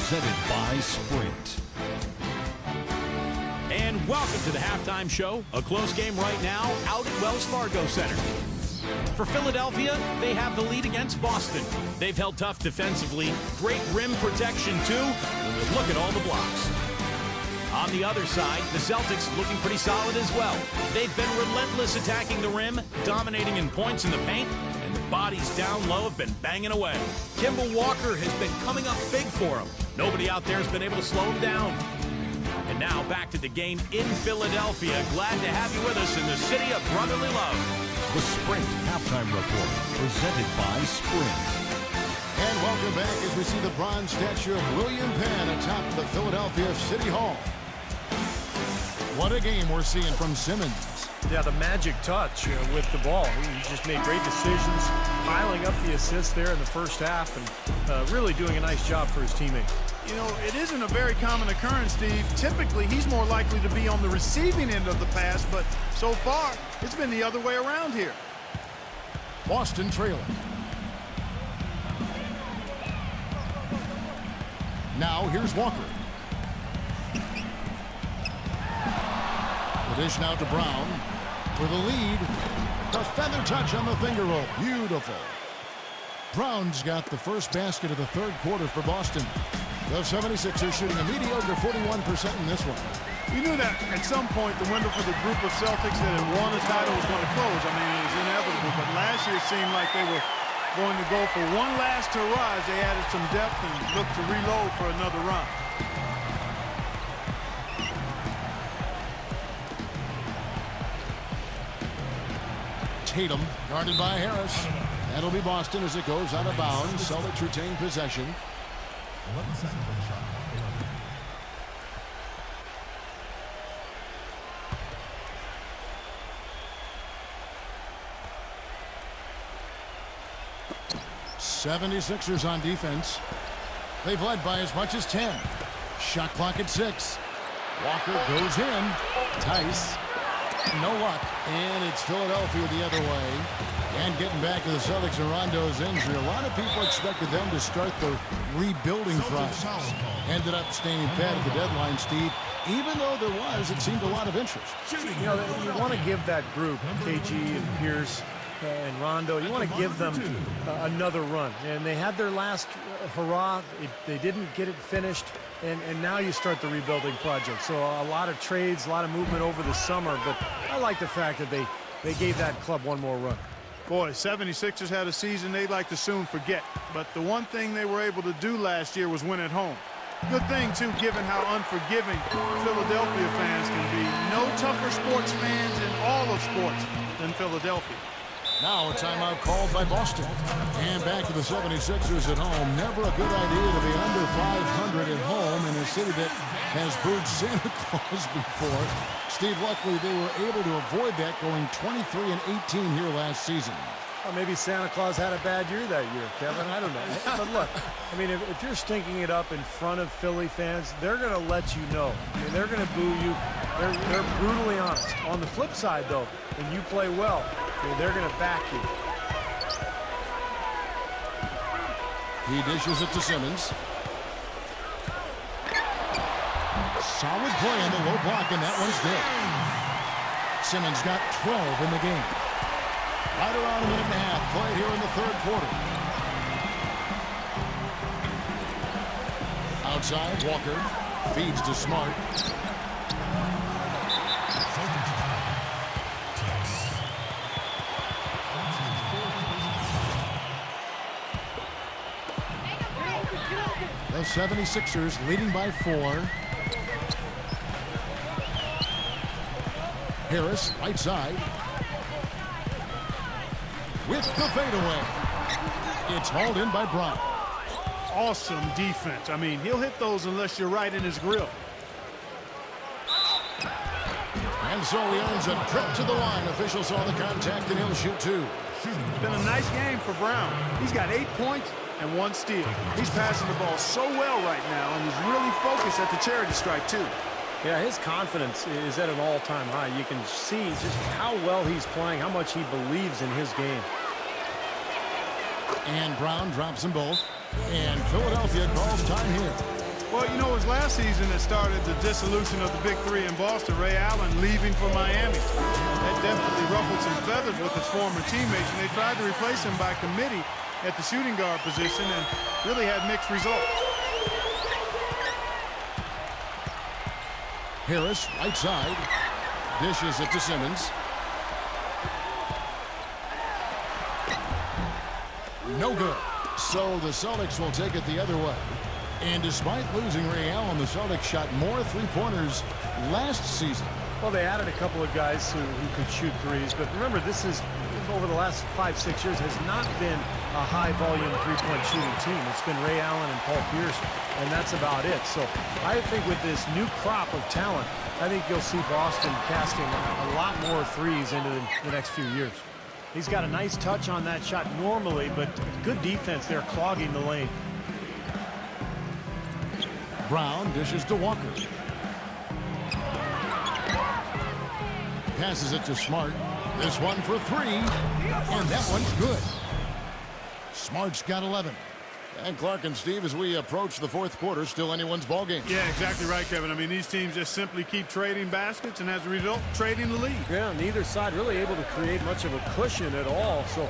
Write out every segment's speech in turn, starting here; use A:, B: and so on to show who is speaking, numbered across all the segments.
A: presented by Sprint.
B: And welcome to the halftime show. A close game right now out at Wells Fargo Center. For Philadelphia, they have the lead against Boston. They've held tough defensively. Great rim protection, too, when you look at all the blocks. On the other side, the Celtics looking pretty solid as well. They've been relentless attacking the rim, dominating in points in the paint, and the bodies down low have been banging away. Kemba Walker has been coming up big for him. Nobody out there has been able to slow him down. And now back to the game in Philadelphia. Glad to have you with us in the city of brotherly love.
A: The Sprint Halftime Report, presented by Sprint.
C: And welcome back as we see the bronze statue of William Penn atop the Philadelphia City Hall. What a game we're seeing from Simmons.
D: Yeah, the magic touch with the ball. He just made great decisions, piling up the assists there in the first half, and really doing a nice job for his teammates.
E: You know, it isn't a very common occurrence, Steve. Typically, he's more likely to be on the receiving end of the pass, but so far, it's been the other way around here.
C: Boston trailing. Now, here's Walker. The dish now to Brown for the lead. The feather touch on the finger roll. Beautiful. Brown's got the first basket of the third quarter for Boston. The 76ers shooting a mediocre 41% in this one.
E: You knew that at some point the window for the group of Celtics that had won a title was going to close. I mean, it was inevitable. But last year it seemed like they were going to go for one last hurrah as they added some depth and looked to reload for another run.
C: Tatum guarded by Harris. That'll be Boston as it goes out of bounds. Celtics retain possession.
F: 11 seconds on the shot.
C: 76ers on defense. They've led by as much as 10. Shot clock at 6. Walker goes in. Tice. No luck. And it's Philadelphia the other way. And getting back to the Celtics and Rondo's injury, a lot of people expected them to start the rebuilding process. Ended up staying pat at the deadline, Steve. Even though there was, it seemed, a lot of interest.
D: You know, you want to give that group, KG and Pierce and Rondo, you want to give them another run. And they had their last hurrah. They didn't get it finished. And now you start the rebuilding project. So a lot of trades, a lot of movement over the summer. But I like the fact that they gave that club one more run.
E: Boy, 76ers had a season they'd like to soon forget. But the one thing they were able to do last year was win at home. Good thing, too, given how unforgiving Philadelphia fans can be. No tougher sports fans in all of sports than Philadelphia.
C: Now a timeout called by Boston. And back to the 76ers at home. Never a good idea to be under 500 at home in a city that has booed Santa Claus before. Steve, luckily they were able to avoid that, going 23-18 here last season.
D: Well, maybe Santa Claus had a bad year that year, Kevin. I don't know. But look, I mean, if you're stinking it up in front of Philly fans, they're going to let you know. I mean, they're going to boo you. They're brutally honest. On the flip side, though, when you play well, they're going to back you.
C: He dishes it to Simmons. Solid play on the low block, and that one's good. Simmons got 12 in the game. Right around a minute and a half played here in the third quarter. Outside, Walker feeds to Smart. The 76ers leading by 4. Harris, right side. With the fadeaway. It's hauled in by Brown.
E: Awesome defense. I mean, he'll hit those unless you're right in his grill.
C: And so he earns a trip to the line. Officials saw the contact, and he'll shoot 2.
E: It's been a nice game for Brown. He's got 8 points and 1 steal. He's passing the ball so well right now, and he's really focused at the charity stripe, too.
D: Yeah, his confidence is at an all-time high. You can see just how well he's playing, how much he believes in his game.
C: And Brown drops them both. And Philadelphia calls time here.
E: Well, you know, it was last season that started the dissolution of the Big Three in Boston. Ray Allen leaving for Miami. That definitely ruffled some feathers with his former teammates, and they tried to replace him by committee at the shooting guard position and really had mixed results.
C: Harris, right side. Dishes it to Simmons. No good. So the Celtics will take it the other way. And despite losing Ray Allen, the Celtics shot more three-pointers last season.
D: Well, they added a couple of guys who could shoot threes, but remember, this is, over the last 5-6 years, has not been a high-volume three-point shooting team. It's been Ray Allen and Paul Pierce, and that's about it. So I think with this new crop of talent, I think you'll see Boston casting a lot more threes into the next few years. He's got a nice touch on that shot normally, but good defense there clogging the lane.
C: Brown dishes to Walker. Passes it to Smart. This one for three. And that one's good. Smart's got 11. And Clark and Steve, as we approach the fourth quarter, still anyone's ball game.
E: Yeah, exactly right, Kevin. I mean, these teams just simply keep trading baskets and as a result, trading the lead.
D: Yeah, neither side really able to create much of a cushion at all. So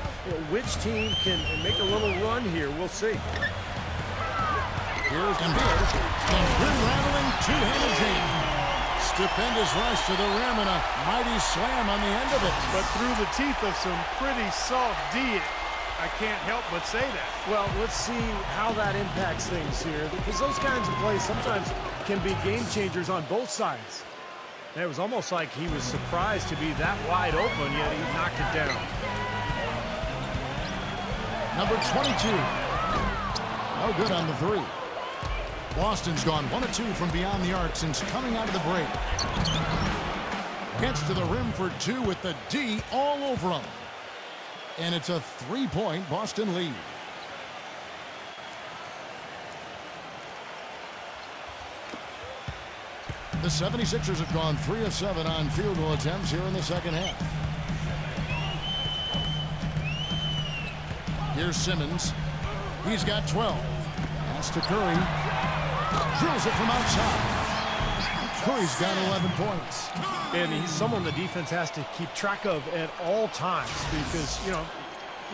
D: which team can make a little run here? We'll see.
C: Here's Embiid. The rim-rattling two-handed jam. Stupendous rush to the rim and a mighty slam on the end of it.
E: But through the teeth of some pretty soft D, I can't help but say that.
D: Well, let's see how that impacts things here, because those kinds of plays sometimes can be game changers on both sides. And it was almost like he was surprised to be that wide open, yet he knocked it down.
C: Number 22. No good on the three. Boston's gone 1 of 2 from beyond the arc since coming out of the break. Gets to the rim for two with the D all over him. And it's a three-point Boston lead. The 76ers have gone 3 of 7 on field goal attempts here in the second half. Here's Simmons. He's got 12. Pass to Curry. Drills it from outside. Curry's got 11 points.
D: And he's someone the defense has to keep track of at all times because, you know,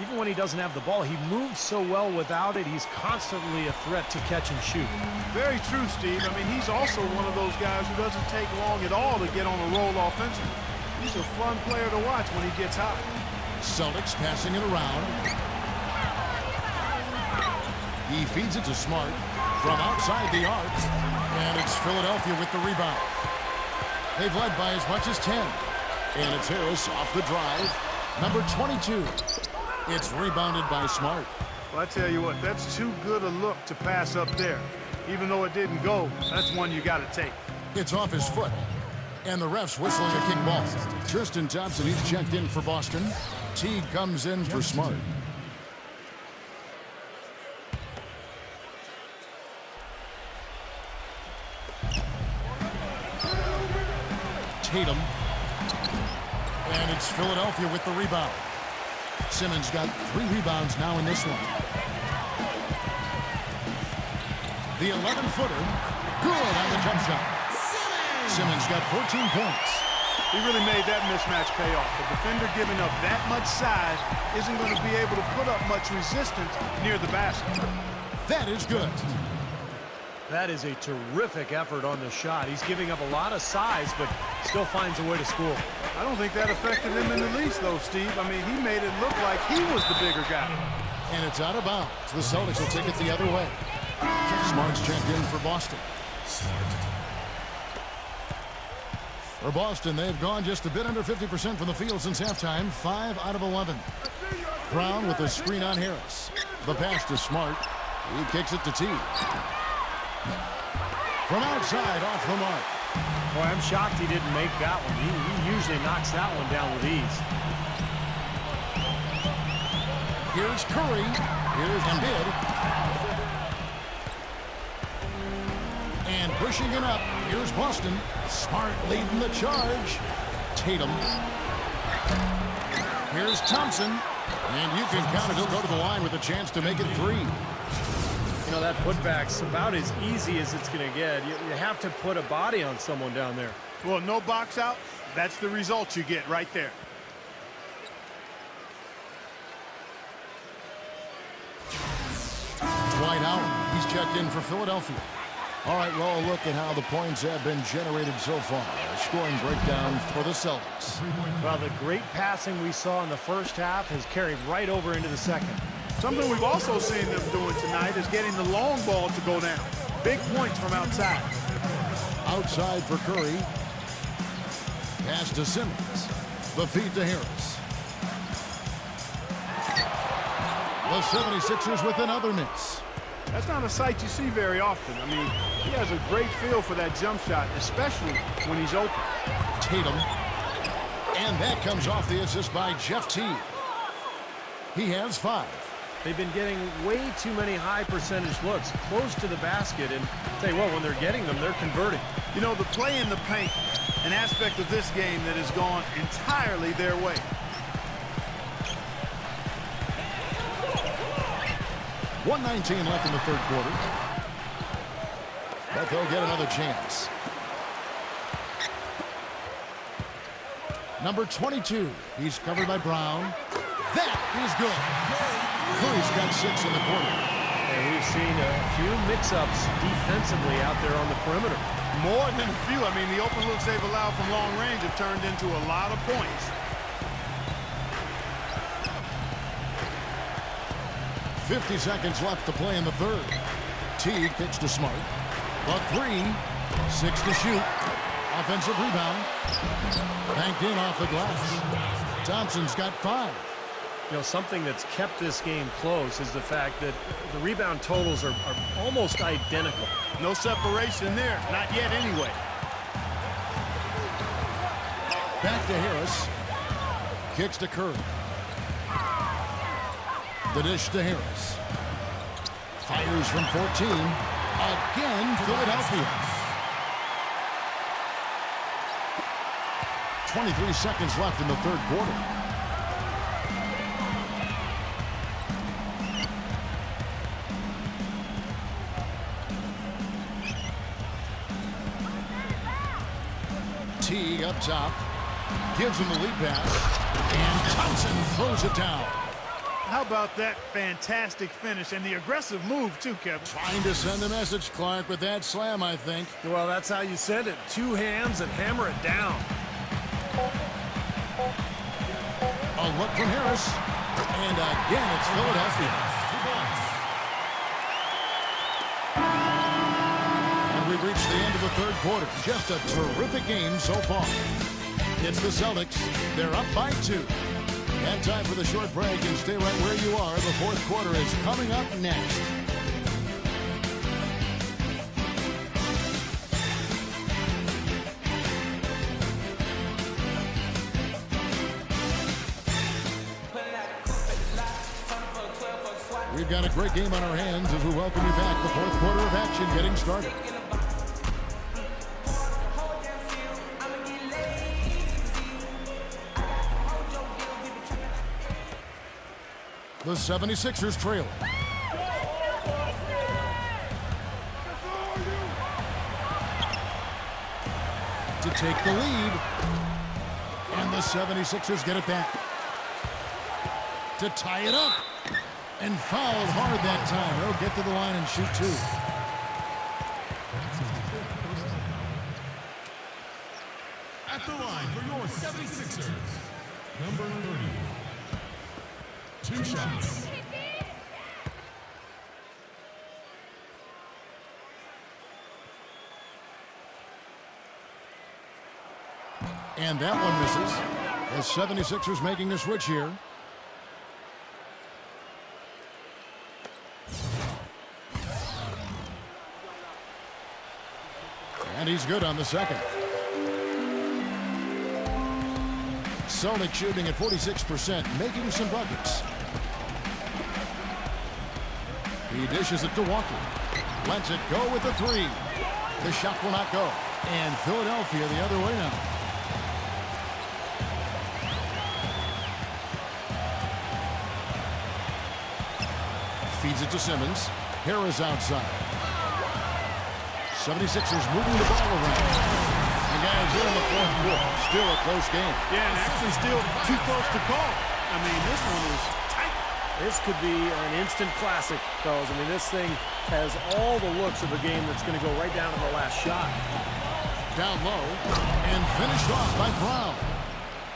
D: even when he doesn't have the ball, he moves so well without it. He's constantly a threat to catch and shoot.
E: Very true, Steve. I mean, he's also one of those guys who doesn't take long at all to get on a roll offensively. He's a fun player to watch when he gets hot.
C: Celtics passing it around. He feeds it to Smart from outside the arc. And it's Philadelphia with the rebound. They've led by as much as 10. And it's Harris off the drive. Number 22. It's rebounded by Smart.
E: Well, I tell you what, that's too good a look to pass up there. Even though it didn't go, that's one you got to take.
C: It's off his foot. And the ref's whistling a kick ball. Tristan Thompson, he's checked in for Boston. Teague comes in for Smart. Tatum. And it's Philadelphia with the rebound. Simmons got 3 rebounds now in this one. The 11-footer. Good on the jump shot. Simmons got 14 points.
E: He really made that mismatch pay off. The defender giving up that much size isn't going to be able to put up much resistance near the basket.
C: That is good.
D: That is a terrific effort on the shot. He's giving up a lot of size, but still finds a way to score.
E: I don't think that affected him in the least, though, Steve. I mean, he made it look like he was the bigger guy.
C: And it's out of bounds. The Celtics will take it the other way. Smart's checked in for Boston. For Boston, they've gone just a bit under 50% from the field since halftime. 5 out of 11. Brown with the screen on Harris. The pass to Smart. He kicks it to Teague. From outside, off the mark.
D: Boy, I'm shocked he didn't make that one. He usually knocks that one down with ease.
C: Here's Curry. Here's Embiid. And pushing it up. Here's Boston. Smart leading the charge. Tatum. Here's Thompson. And you can count it. He'll go to the line with a chance to make it 3.
D: You know, that putback's about as easy as it's going to get. You have to put a body on someone down there.
E: Well, no box out. That's the result you get right there.
C: Dwight Howard, he's checked in for Philadelphia. All right, well, a look at how the points have been generated so far. A scoring breakdown for the Celtics.
D: Well, the great passing we saw in the first half has carried right over into the second.
E: Something we've also seen them doing tonight is getting the long ball to go down. Big points from outside.
C: Outside for Curry. Pass to Simmons. The feed to Harris. The 76ers with another miss.
E: That's not a sight you see very often. I mean, he has a great feel for that jump shot, especially when he's open.
C: Tatum. And that comes off the assist by Jeff Teague. He has 5.
D: They've been getting way too many high percentage looks close to the basket, and tell you what, when they're getting them, they're converting.
E: You know, the play in the paint, an aspect of this game that has gone entirely their way.
C: .119 left in the third quarter. But they'll get another chance. Number 22. He's covered by Brown. That is good. Curry's got 6 in the quarter.
D: And we've seen a few mix-ups defensively out there on the perimeter.
E: More than a few. I mean, the open looks they've allowed from long range have turned into a lot of points.
C: 50 seconds left to play in the third. Teague pitch to Smart. The 3. 6 to shoot. Offensive rebound. Banked in off the glass. Thompson's got 5.
D: You know, something that's kept this game close is the fact that the rebound totals are almost identical.
E: No separation there. Not yet anyway.
C: Back to Harris. Kicks to Curry. The dish to Harris. Fires from 14. Again, Philadelphia. 23 seconds left in the third quarter. Teague up top. Gives him the lead pass. And Thompson throws it down.
E: How about that fantastic finish and the aggressive move, too, Kevin?
C: Trying to send a message, Clark, with that slam, I think.
D: Well, that's how you send it. 2 hands and hammer it down.
C: A look from Harris. And again, it's Philadelphia. And we've reached the end of the third quarter. Just a terrific game so far. It's the Celtics. They're up by 2. And time for the short break, and stay right where you are. The fourth quarter is coming up next. We've got a great game on our hands as we welcome you back. The fourth quarter of action getting started. The 76ers trail. To take the lead. And the 76ers get it back. To tie it up. And fouled hard that time. They'll get to the line and shoot 2.
F: At the line for your 76ers, number 30. 2 shots.
C: And that one misses. The 76ers making the switch here. And he's good on the second. Celtics shooting at 46%, making some buckets. He dishes it to Walker. Lets it go with the 3. The shot will not go. And Philadelphia the other way now. Feeds it to Simmons. Harris outside. 76ers moving the ball around. And guys, here in the fourth quarter, still a close game.
E: Yeah, and actually still too close to call. I mean, this one is tight.
D: This could be an instant classic, fellas. I mean, this thing has all the looks of a game that's going to go right down to the last shot.
C: Down low and finished off by Brown.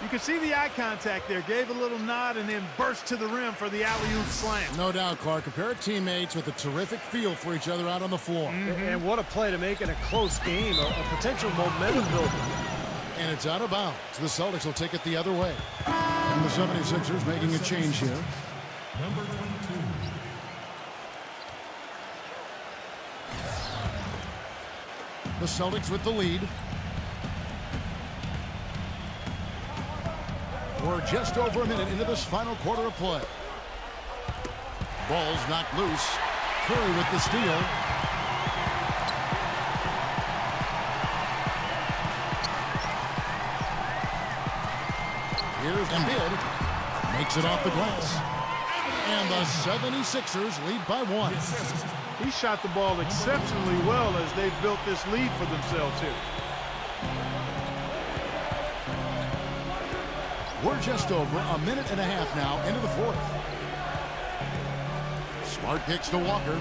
E: You can see the eye contact there. Gave a little nod and then burst to the rim for the alley-oop slam.
C: No doubt, Clark. A pair of teammates with a terrific feel for each other out on the floor.
D: And what a play to make in a close game, a potential momentum builder.
C: And it's out of bounds. The Celtics will take it the other way. And the 76ers making a change here.
F: Number 22.
C: The Celtics with the lead. We're just over a minute into this final quarter of play. Ball's knocked loose. Curry with the steal. Here's Embiid. Makes it off the glass. And the 76ers lead by 1.
E: He shot the ball exceptionally well as they've built this lead for themselves here.
C: We're just over a minute and a half now into the fourth. Smart kicks to Walker.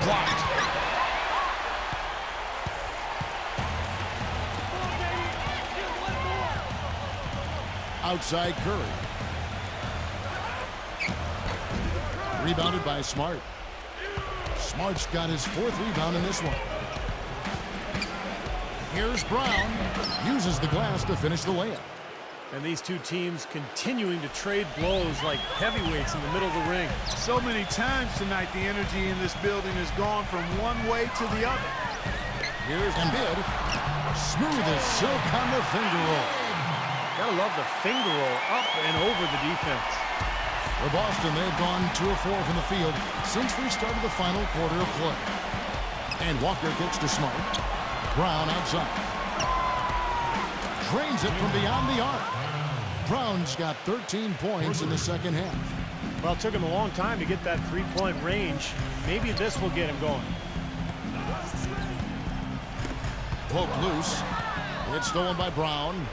C: Blocked. Outside Curry. Rebounded by Smart. Smart's got his 4th rebound in this one. Here's Brown. Uses the glass to finish the layup.
D: And these two teams continuing to trade blows like heavyweights in the middle of the ring.
E: So many times tonight, the energy in this building has gone from one way to the other.
C: Here's Embiid. Smooth as silk on the finger roll.
D: Gotta love the finger roll up and over the defense.
C: For Boston, they've gone 2 of 4 from the field since we started the final quarter of play. And Walker kicks to Smart. Brown outside. Drains it from beyond the arc. Brown's got 13 points in the second half.
D: Well, it took him a long time to get that three-point range. Maybe this will get him going.
C: Poked loose. It's stolen by Brown.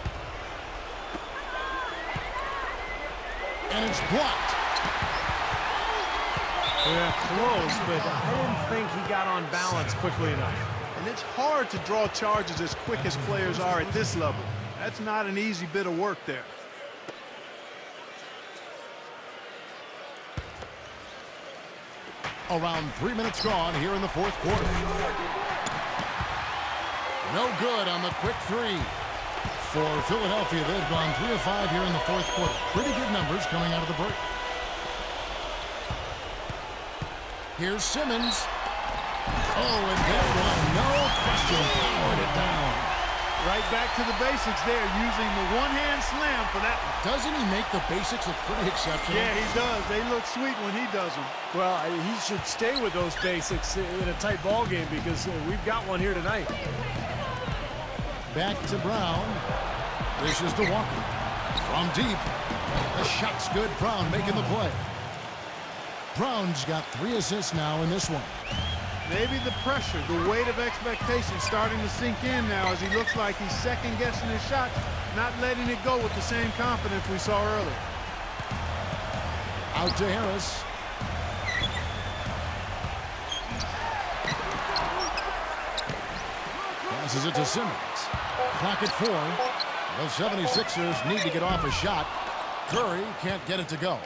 C: And it's blocked.
D: Yeah, close, but I didn't think he got on balance quickly enough.
E: And it's hard to draw charges as quick as players are at this level. That's not an easy bit of work there.
C: Around 3 minutes gone here in the fourth quarter. No good on the quick three. For Philadelphia, they've gone 3 of 5 here in the fourth quarter. Pretty good numbers coming out of the break. Here's Simmons. Oh, and that one, no question, powered it down.
E: Right back to the basics there, using the one-hand slam for that one.
C: Doesn't he make the basics look pretty exceptional?
E: Yeah, he does. They look sweet when he does them.
D: Well, he should stay with those basics in a tight ball game because we've got one here tonight.
C: Back to Brown. This is to Walker. From deep. The shot's good. Brown making the play. Brown's got 3 assists now in this one.
E: Maybe the pressure, the weight of expectation starting to sink in now as he looks like he's second-guessing his shot, not letting it go with the same confidence we saw earlier.
C: Out to Harris. Passes it to Simmons. Clock at 4. The 76ers need to get off a shot. Curry can't get it to go.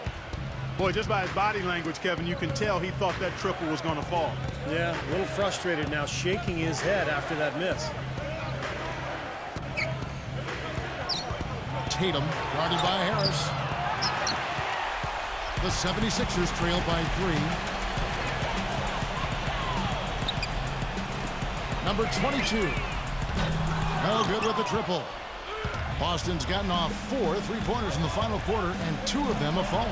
E: Boy, just by his body language, Kevin, you can tell he thought that triple was going to fall.
D: Yeah, a little frustrated now, shaking his head after that miss.
C: Tatum guarded by Harris. The 76ers trail by 3. Number 22. No good with the triple. Boston's gotten off 4 3-pointers in the final quarter, and 2 of them have fallen.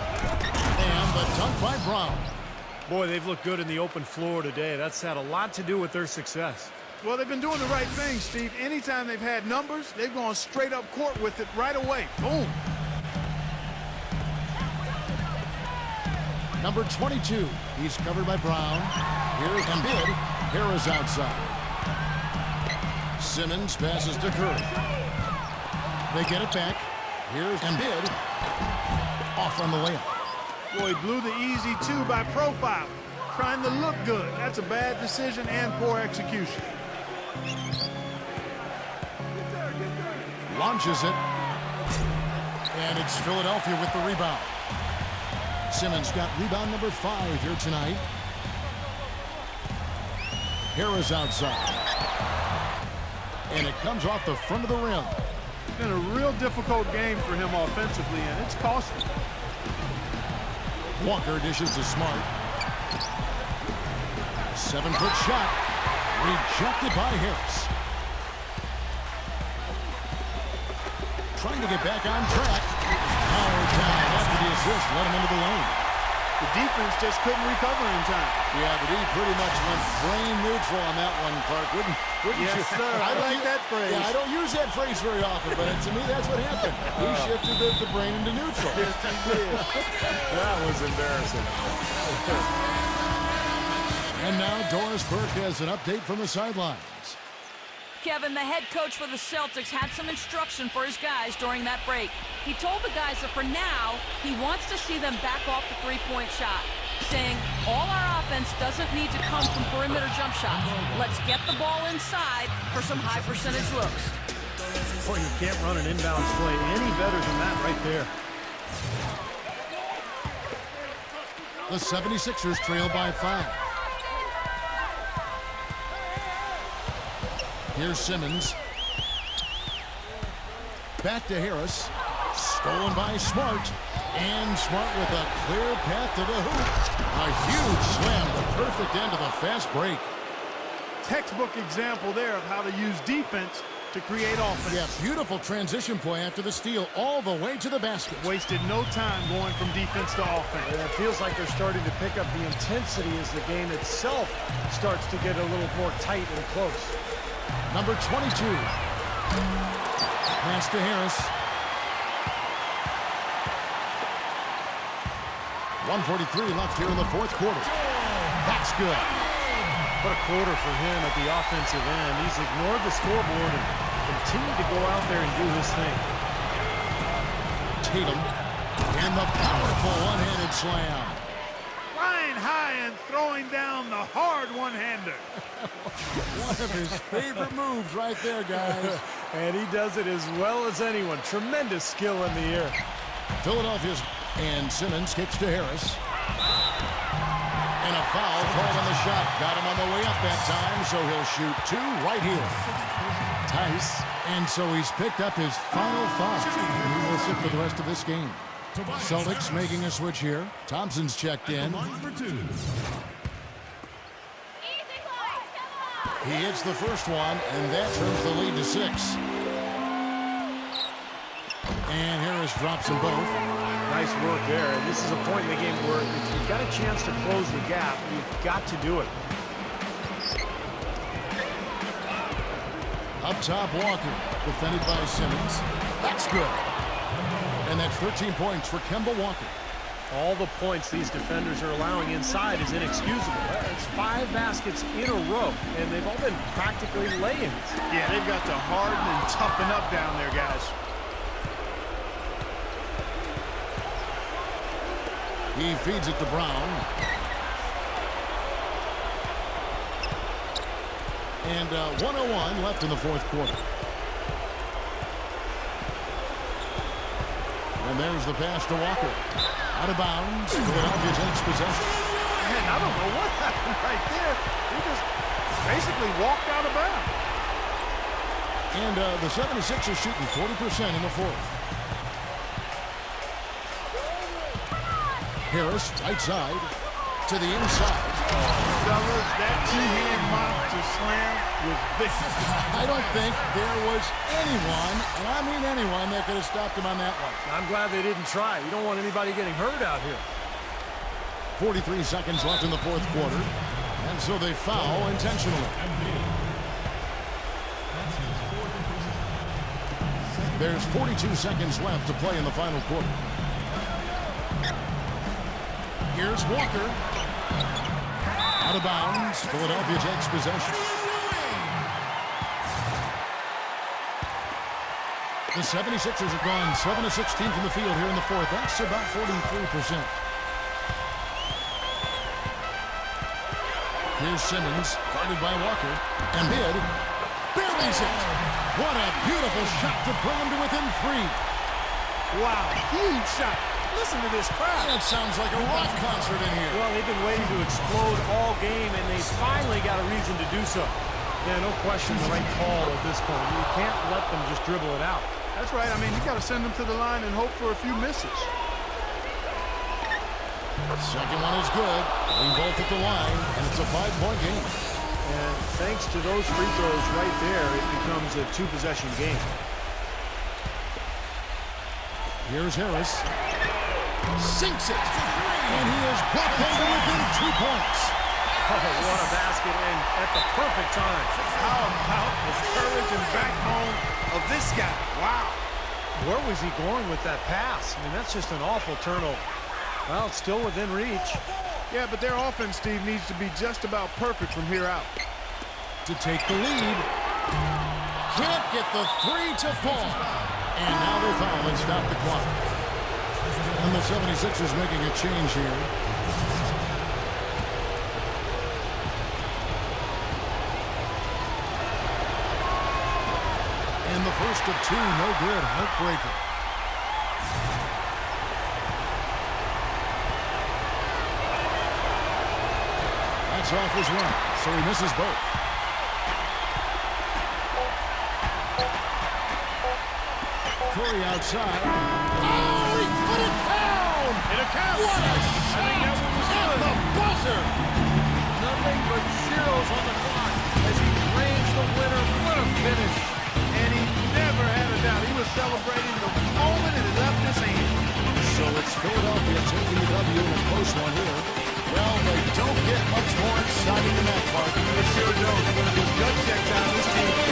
C: And the dunk by Brown.
D: Boy, they've looked good in the open floor today. That's had a lot to do with their success.
E: Well, they've been doing the right thing, Steve. Anytime they've had numbers, they've gone straight up court with it right away. Boom.
C: Number 22. He's covered by Brown. Here's Embiid. Harris outside. Simmons passes to Curry. They get it back. Here's Embiid. Off on the layup.
E: Boy, he blew the easy two by profile. Trying to look good. That's a bad decision and poor execution.
C: Launches it. And it's Philadelphia with the rebound. Simmons got rebound number 5 here tonight. Harris outside. And it comes off the front of the rim.
E: It's been a real difficult game for him offensively, and it's costly.
C: Walker dishes to Smart. 7-foot shot. Rejected by Harris. Trying to get back on track. Power down after the assist. Let him into the lane.
E: The defense just couldn't recover in time.
C: Yeah, the D pretty much went brain neutral on that one, Clark. Wouldn't
E: Yes,
C: you?
E: sir. I like that phrase.
C: Yeah, I don't use that phrase very often, but to me, that's what happened. He shifted the brain into neutral.
E: Yes, he did.
D: That was embarrassing.
C: And now Doris Burke has an update from the sidelines.
G: Kevin, the head coach for the Celtics had some instruction for his guys during that break. He told the guys that for now, he wants to see them back off the three-point shot, saying, all our offense doesn't need to come from perimeter jump shots. Let's get the ball inside for some high-percentage looks.
D: Boy, you can't run an inbounds play any better than that right there.
C: The 76ers trail by 5. Here's Simmons. Back to Harris. Stolen by Smart. And Smart with a clear path to the hoop. A huge slam, the perfect end of a fast break.
E: Textbook example there of how to use defense to create offense.
C: Yeah, beautiful transition play after the steal all the way to the basket.
E: Wasted no time going from defense to offense.
D: And it feels like they're starting to pick up the intensity as the game itself starts to get a little more tight and close.
C: Number 22. Pass to Harris. 1:43 left here in the fourth quarter. That's good.
D: What a quarter for him at the offensive end. He's ignored the scoreboard and continued to go out there and do his thing.
C: Tatum. And the powerful one-handed slam.
E: Flying high and throwing down the hard one-hander.
C: One of his favorite moves right there, guys.
D: And he does it as well as anyone. Tremendous skill in the air.
C: Philadelphia's and Simmons kicks to Harris. And a foul called on the shot. Got him on the way up that time, so he'll shoot 2 right here. Tice. And so he's picked up his final foul. He will sit for the rest of this game. Celtics making a switch here. Thompson's checked in. He hits the first one, and that turns the lead to 6. And Harris drops them both.
D: Nice work there. And this is a point in the game where if you've got a chance to close the gap, you've got to do it.
C: Up top, Walker, defended by Simmons. That's good. And that's 13 points for Kemba Walker.
D: All the points these defenders are allowing inside is inexcusable. It's 5 baskets in a row, and they've all been practically lay-ins.
E: Yeah, they've got to harden and toughen up down there, guys.
C: He feeds it to Brown. And 1:01 left in the fourth quarter. And there's the pass to Walker. Out of bounds. Philadelphia takes possession.
E: Man, I don't know what happened right there. He just basically walked out of bounds.
C: And the 76ers shooting 40% in the fourth. Harris, right side, to the inside.
E: Fellas, that two-hand mop to slam was vicious.
C: I don't think there was anyone, and I mean anyone, that could have stopped him on that one.
D: I'm glad they didn't try. You don't want anybody getting hurt out here.
C: 43 seconds left in the fourth quarter, and so they foul intentionally. There's 42 seconds left to play in the final quarter. Here's Here's Walker. Out of bounds. Philadelphia takes possession. The 76ers have gone 7 of 16 from the field here in the fourth. That's about 43%. Here's Simmons, guarded by Walker. Embiid buries it. What a beautiful shot to bring him to within 3.
E: Wow, huge shot. Listen to this crowd.
C: That sounds like a rock concert in here.
D: Well, they've been waiting to explode all game, and they finally got a reason to do so. Yeah, no question the right call at this point. You can't let them just dribble it out.
E: That's right. I mean, you got to send them to the line and hope for a few misses.
C: Second one is good. They both at the line, and it's a 5-point game.
D: And thanks to those free throws right there, it becomes a 2-possession game.
C: Here's Harris. Sinks it. And he is brought down to within 2 points.
D: Oh, what a basket, and at the perfect time.
E: How about the courage and backbone of this guy? Wow.
D: Where was he going with that pass? I mean, that's just an awful turnover. Well, it's still within reach.
E: Yeah, but their offense, Steve, needs to be just about perfect from here out.
C: To take the lead. Can't get the 3 to fall. And now they foul and stop the clock. And the 76ers making a change here. And the first of 2, no good. Heartbreaker. That's off his run, so he misses both. Curry outside. Oh, he put it down!
E: It counts.
C: What a shot! At the buzzer!
D: Nothing but zeros on the clock as he drains the winner. What a finish.
E: And he never had a doubt. He was celebrating the moment it left his hand.
C: So it's Philadelphia taking the W in a close one here. Well, they don't get much more exciting than that, Clark.
E: They sure don't. When his gut checks out, this team